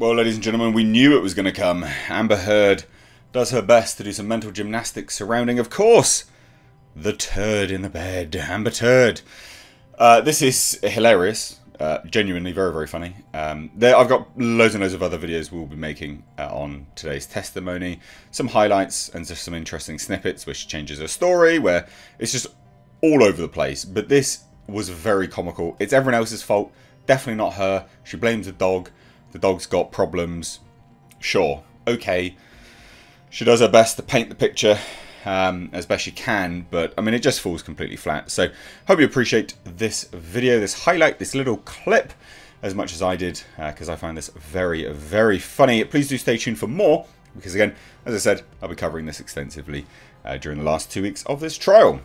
Well, ladies and gentlemen, we knew it was going to come. Amber Heard does her best to do some mental gymnastics surrounding, of course, the turd in the bed. Amber Turd. This is hilarious. Genuinely very, very funny. I've got loads and loads of other videos we'll be making on today's testimony. Some highlights and just some interesting snippets, which changes her story, where it's just all over the place. But this was very comical. It's everyone else's fault. Definitely not her. She blames the dog. The dog's got problems. Sure. Okay. She does her best to paint the picture as best she can, but I mean, it just falls completely flat. So hope you appreciate this video, this highlight, this little clip as much as I did, because I find this very, very funny. Please do stay tuned for more, because again, as I said, I'll be covering this extensively during the last 2 weeks of this trial.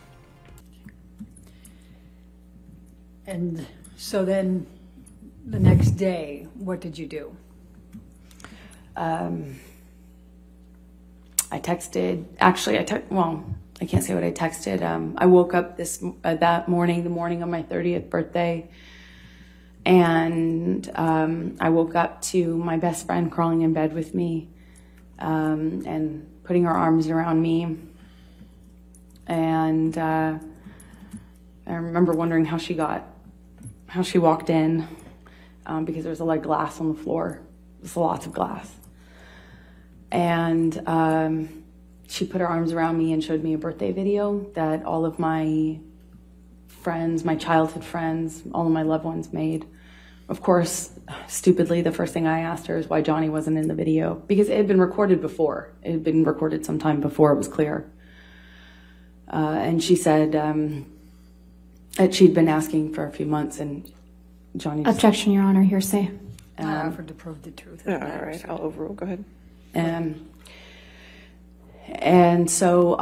And so then the next day, what did you do? I texted, well, I can't say what I texted. I woke up that morning, the morning of my 30th birthday, and I woke up to my best friend crawling in bed with me and putting her arms around me. And I remember wondering how she walked in, because there was a lot of glass on the floor. There's lots of glass. And she put her arms around me and showed me a birthday video that all of my friends, my childhood friends, all of my loved ones made. Of course, stupidly, the first thing I asked her is why Johnny wasn't in the video, because it had been recorded before. It had been recorded sometime before it was clear. And she said that she'd been asking for a few months, and Johnny just... Objection, Your Honor, hearsay. I offered to prove the truth. All right, I'll overrule. Go ahead. And so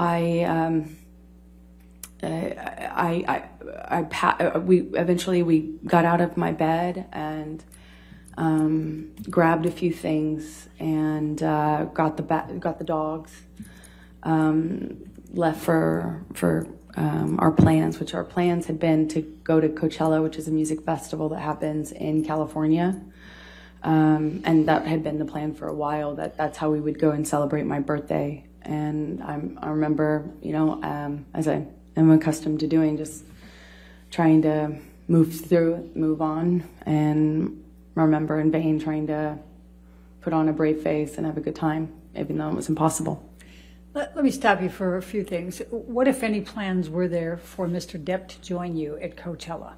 we eventually got out of my bed and grabbed a few things and got the dogs, left for our plans, which our plans had been to go to Coachella, which is a music festival that happens in California. And that had been the plan for a while, that's how we would go and celebrate my birthday. And I remember, you know, as I am accustomed to doing, just trying to move on, and remember in vain trying to put on a brave face and have a good time, even though it was impossible. Let me stop you for a few things. What, if any, plans were there for Mr. Depp to join you at Coachella?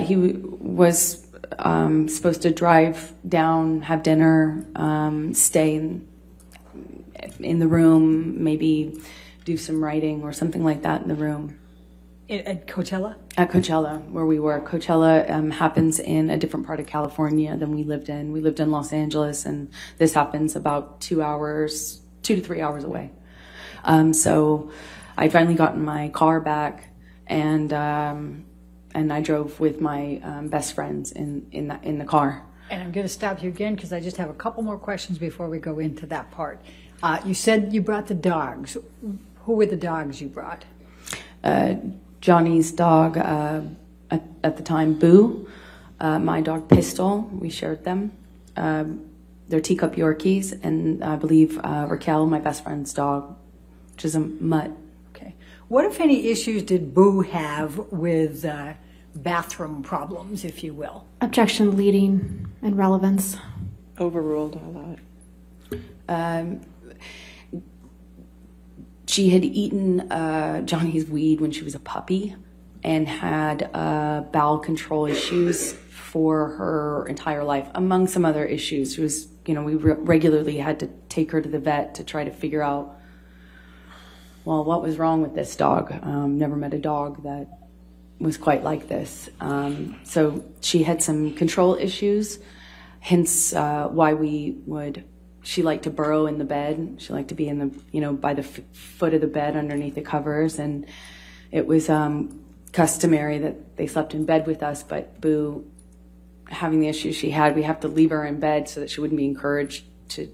He was supposed to drive down, have dinner, stay in the room, maybe do some writing or something like that in the room. At Coachella? At Coachella, where we were. Coachella happens in a different part of California than we lived in. We lived in Los Angeles, and this happens about 2 to 3 hours away. So I finally got in my car back, and I drove with my best friends in the car. And I'm going to stop you again because I just have a couple more questions before we go into that part. You said you brought the dogs. Who were the dogs you brought? Johnny's dog, at the time, Boo. My dog, Pistol. We shared them. They're teacup Yorkies, and I believe Raquel, my best friend's dog, which is a mutt. Okay. What, if any, issues did Boo have with bathroom problems, if you will? Objection, leading and relevance. Overruled. I allow it. She had eaten Johnny's weed when she was a puppy and had bowel control issues for her entire life, among some other issues. She was, you know, we regularly had to take her to the vet to try to figure out, well, what was wrong with this dog? Never met a dog that was quite like this. So she had some control issues, hence why she liked to burrow in the bed. She liked to be in the, you know, by the foot of the bed underneath the covers. And it was customary that they slept in bed with us, but Boo, having the issues she had, we have to leave her in bed so that she wouldn't be encouraged to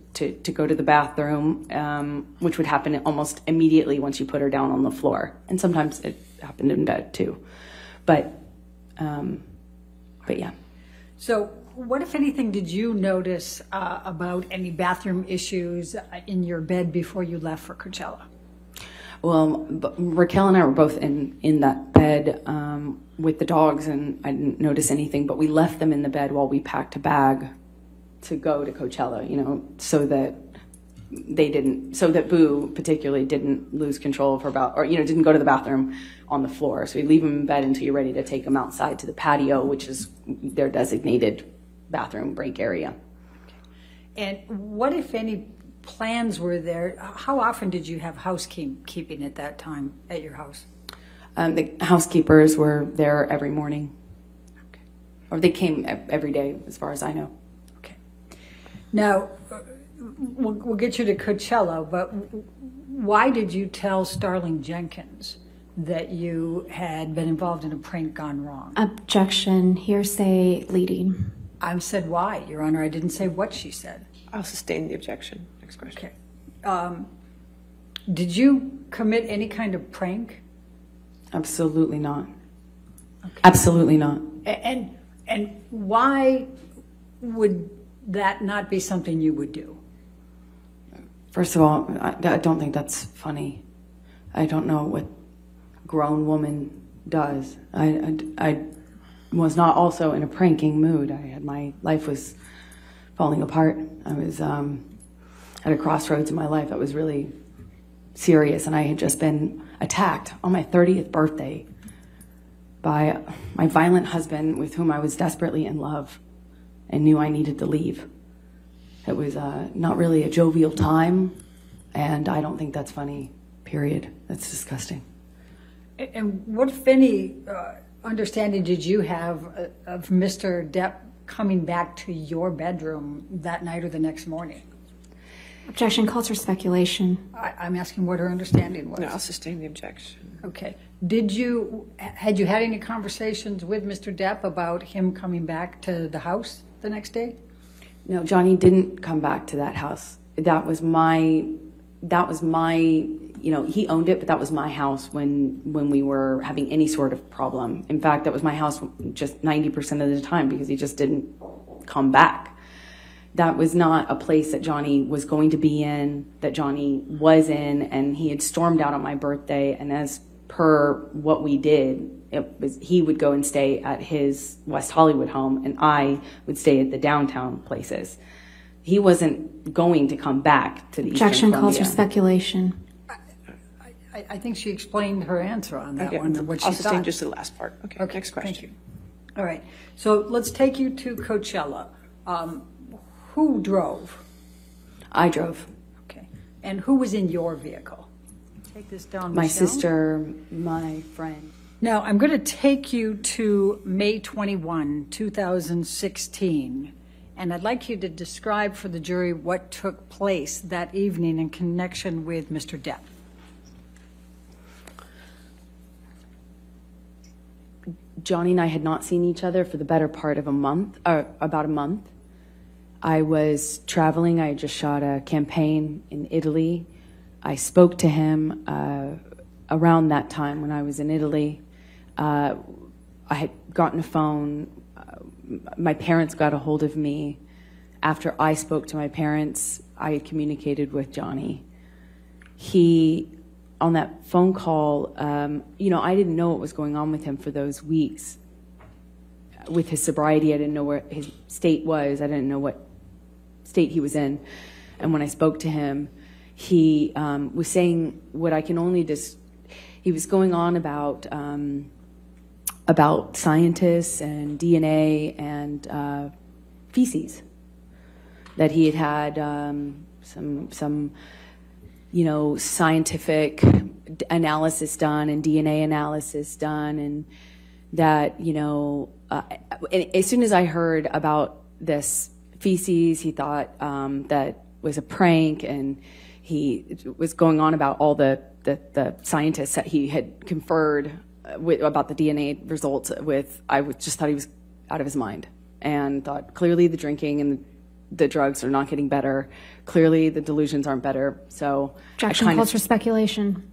go to the bathroom, which would happen almost immediately once you put her down on the floor. And sometimes it happened in bed too. But yeah. So What, if anything, did you notice about any bathroom issues in your bed before you left for Coachella? Well, Raquel and I were both in that bed with the dogs, and I didn't notice anything, but we left them in the bed while we packed a bag to go to Coachella, you know, so that Boo particularly didn't lose control of her didn't go to the bathroom on the floor. So we leave them in bed until you're ready to take them outside to the patio, which is their designated bathroom break area. And what, if any, plans were there? How often did you have housekeeping at that time at your house? The housekeepers were there every morning. Okay. Or they came every day, as far as I know. Okay. Now, we'll get you to Coachella, but why did you tell Starling Jenkins that you had been involved in a prank gone wrong? Objection, hearsay, leading. I said why, Your Honor. I didn't say what she said. I'll sustain the objection. Next question. Okay. Did you commit any kind of prank? Absolutely not. Okay. Absolutely not. And why would that not be something you would do? First of all, I don't think that's funny. I don't know what a grown woman does. I was not also in a pranking mood. My life was falling apart. I was at a crossroads in my life that was really serious, and I had just been attacked on my 30th birthday by my violent husband, with whom I was desperately in love and knew I needed to leave. It was not really a jovial time, and I don't think that's funny, period. That's disgusting. And what, if any, understanding did you have of Mr. Depp coming back to your bedroom that night or the next morning? Objection calls for speculation. I'm asking what her understanding was. No, I'll sustain the objection. Okay. Had you had any conversations with Mr. Depp about him coming back to the house the next day? No, Johnny didn't come back to that house. That was my, he owned it, but that was my house when we were having any sort of problem. In fact, that was my house just 90% of the time, because he just didn't come back. That was not a place that Johnny was going to be in, that Johnny was in, and he had stormed out on my birthday, and as per what we did, he would go and stay at his West Hollywood home, and I would stay at the downtown places. He wasn't going to come back to the Objection Eastern calls for Columbia. speculation. I think she explained her answer on that Okay. one, what she I'll sustain thought. just the last part. Okay, next question. Thank you. All right. So let's take you to Coachella. Who drove? I drove. Okay. And who was in your vehicle? Take this down, My Michelle. sister, my friend. Now, I'm going to take you to May 21, 2016, and I'd like you to describe for the jury what took place that evening in connection with Mr. Depp. Johnny and I had not seen each other for the better part of a month, or about a month. I was traveling. I had just shot a campaign in Italy. I spoke to him around that time when I was in Italy. I had gotten a phone. My parents got a hold of me. After I spoke to my parents, I had communicated with Johnny. On that phone call, I didn't know what was going on with him for those weeks. With his sobriety, I didn't know where his state was. I didn't know what state he was in. And when I spoke to him, he was saying what I can only he was going on about scientists and DNA and feces, that he had some scientific analysis done and DNA analysis done, and that, and as soon as I heard about this feces, he thought that was a prank, and he was going on about all the scientists that he had conferred about the DNA results with. I just thought he was out of his mind, and thought clearly the drinking and the drugs are not getting better. Clearly the delusions aren't better. So Objection calls for speculation.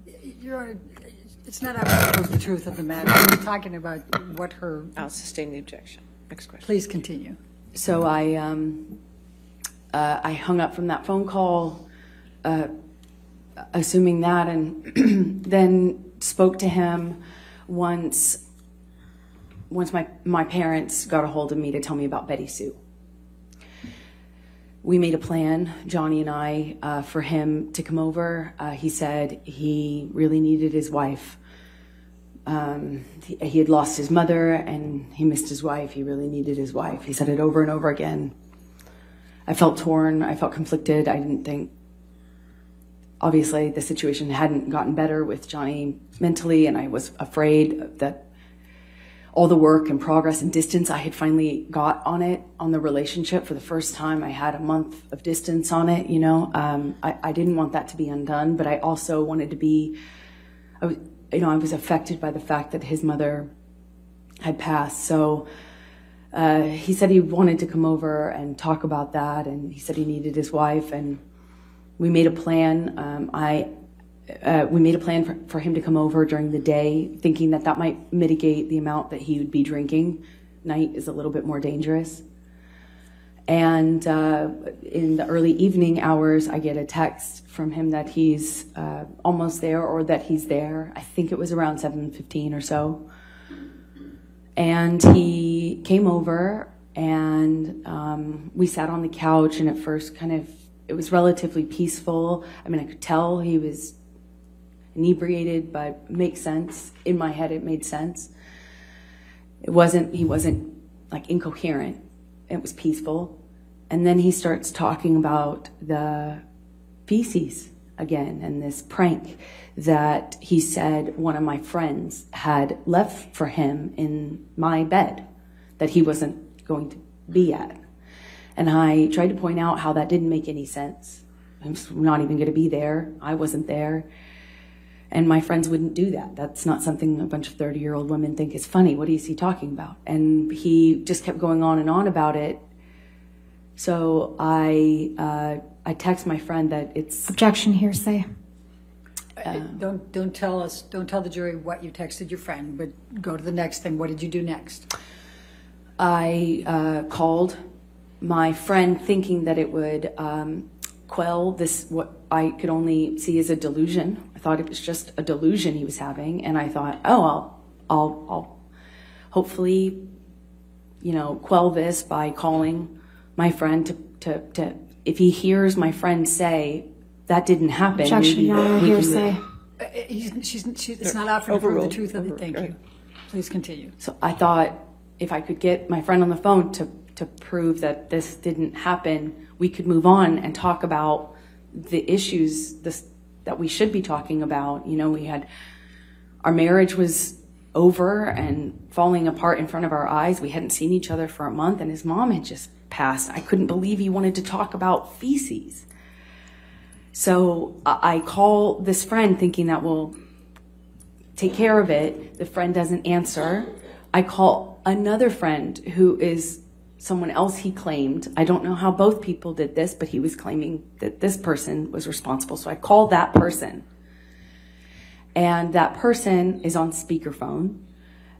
It's not about the truth of the matter. We're talking about what her... I'll sustain the objection. Next question. Please continue. So I hung up from that phone call, assuming that, and then spoke to him once my parents got a hold of me to tell me about Betty Sue. We made a plan, Johnny and I, for him to come over. He said he really needed his wife. He had lost his mother and he missed his wife. He really needed his wife. He said it over and over again. I felt torn. I felt conflicted. I didn't think, obviously, the situation hadn't gotten better with Johnny mentally, and I was afraid that all the work and progress and distance I had finally got on the relationship for the first time. I had a month of distance on it, you know. I didn't want that to be undone, but I also wanted to be, I was affected by the fact that his mother had passed. So he said he wanted to come over and talk about that, and he said he needed his wife, and we made a plan. We made a plan for him to come over during the day, thinking that might mitigate the amount that he would be drinking. Night is a little bit more dangerous. And in the early evening hours, I get a text from him that he's almost there, or that he's there. I think it was around 7:15 or so. And he came over, and we sat on the couch, and at first it was relatively peaceful. I mean, I could tell he was inebriated, but it makes sense. In my head, it made sense. He wasn't like incoherent. It was peaceful. And then he starts talking about the feces again, and this prank that he said one of my friends had left for him in my bed that he wasn't going to be at. And I tried to point out how that didn't make any sense. I'm not even going to be there. I wasn't there. And my friends wouldn't do that. That's not something a bunch of 30-year-old women think is funny. What is he talking about? And he just kept going on and on about it. So I text my friend that it's... Objection, hearsay. Don't tell the jury what you texted your friend, but go to the next thing. What did you do next? I called my friend thinking that it would quell this, what I could only see as a delusion. I thought it was just a delusion he was having, and I thought, oh, I'll hopefully, quell this by calling my friend to if he hears my friend say that didn't happen. Objection, Your Honor, hearsay. It's not out for the truth of it. Thank you. Please continue. So I thought if I could get my friend on the phone to prove that this didn't happen, we could move on and talk about the issues that we should be talking about. Our marriage was over and falling apart in front of our eyes. We hadn't seen each other for a month, and his mom had just passed. I couldn't believe he wanted to talk about feces. So I call this friend thinking that we'll take care of it. The friend doesn't answer. I call another friend who is someone else he claimed. I don't know how both people did this, but he was claiming that this person was responsible. So I called that person. And that person is on speakerphone.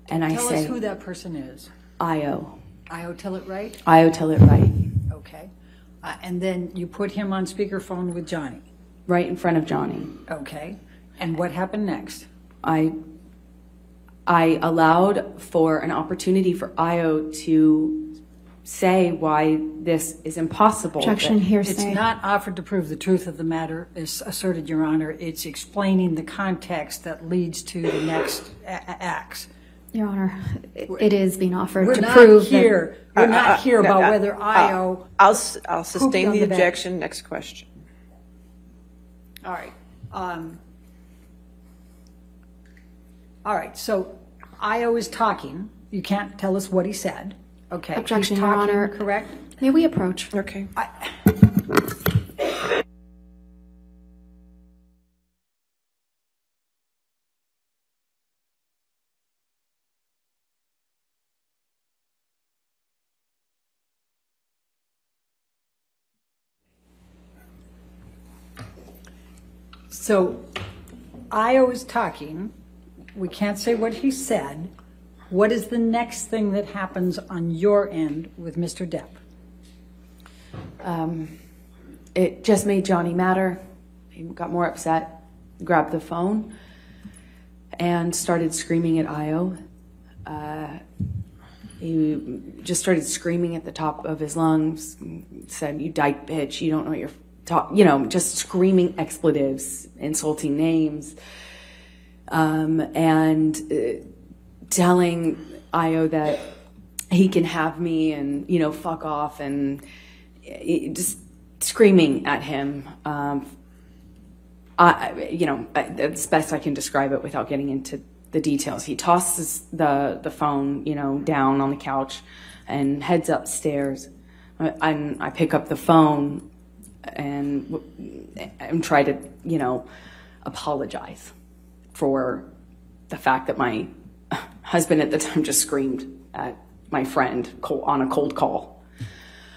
And I say... Tell us who that person is. Io. Io Tell It Right? Io Tell It Right. Okay. And then you put him on speakerphone with Johnny? Right in front of Johnny. Okay. And what happened next? I allowed for an opportunity for Io to say why this is impossible. Objection, hearsay. It's not offered to prove the truth of the matter, is asserted, Your Honor. It's explaining the context that leads to the next acts. Your Honor, it is being offered We're to not prove here. We're not here about whether Io... I'll sustain the objection. Next question. All right. All right, so Io is talking. You can't tell us what he said. Okay. Objection, He's Your talking, Honor. correct? May we approach? Okay. So Io is talking. We can't say what he said. What is the next thing that happens on your end with Mr. Depp? It just made Johnny madder. He got more upset, grabbed the phone, and started screaming at Io. He just started screaming at the top of his lungs, said, "You dyke bitch, you don't know what you're talking," just screaming expletives, insulting names, and telling Io that he can have me and, fuck off, and just screaming at him. It's best I can describe it without getting into the details. He tosses the phone, down on the couch and heads upstairs. I pick up the phone and try to, apologize for the fact that my husband at the time just screamed at my friend on a cold call.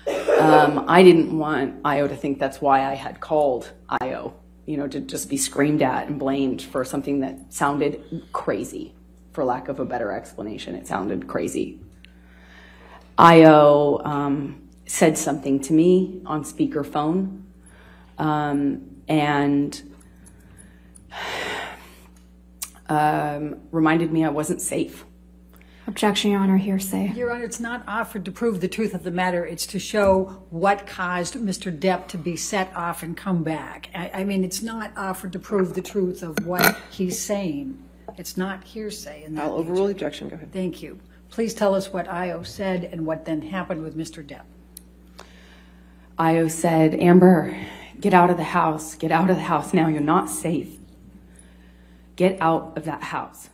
I didn't want Io to think that's why I had called Io, to just be screamed at and blamed for something that sounded crazy, for lack of a better explanation. It sounded crazy. Io said something to me on speakerphone, and reminded me I wasn't safe. Objection, Your Honor, hearsay. Your Honor, it's not offered to prove the truth of the matter. It's to show what caused Mr. Depp to be set off and come back. I mean, it's not offered to prove the truth of what he's saying. It's not hearsay. I'll overrule the objection. Go ahead. Thank you. Please tell us what Io said and what then happened with Mr. Depp. Io said, "Amber, get out of the house. Get out of the house now. You're not safe. Get out of that house."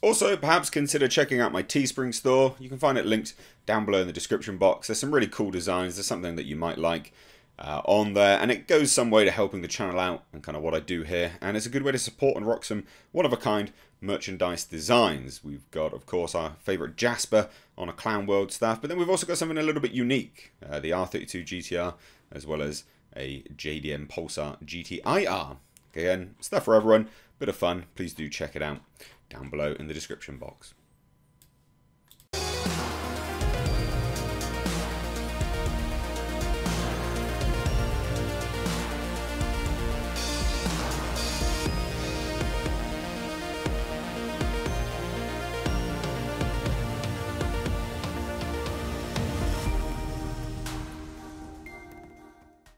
Also, perhaps consider checking out my Teespring store. You can find it linked down below in the description box. There's some really cool designs. There's something that you might like on there, and it goes some way to helping the channel out and kind of what I do here. And it's a good way to support and rock some one-of-a-kind merchandise designs. We've got, of course, our favourite Jasper on a Clown World staff, but then we've also got something a little bit unique, the R32 GTR, as well as a JDM Pulsar GTIR. Again, stuff for everyone, bit of fun. Please do check it out down below in the description box.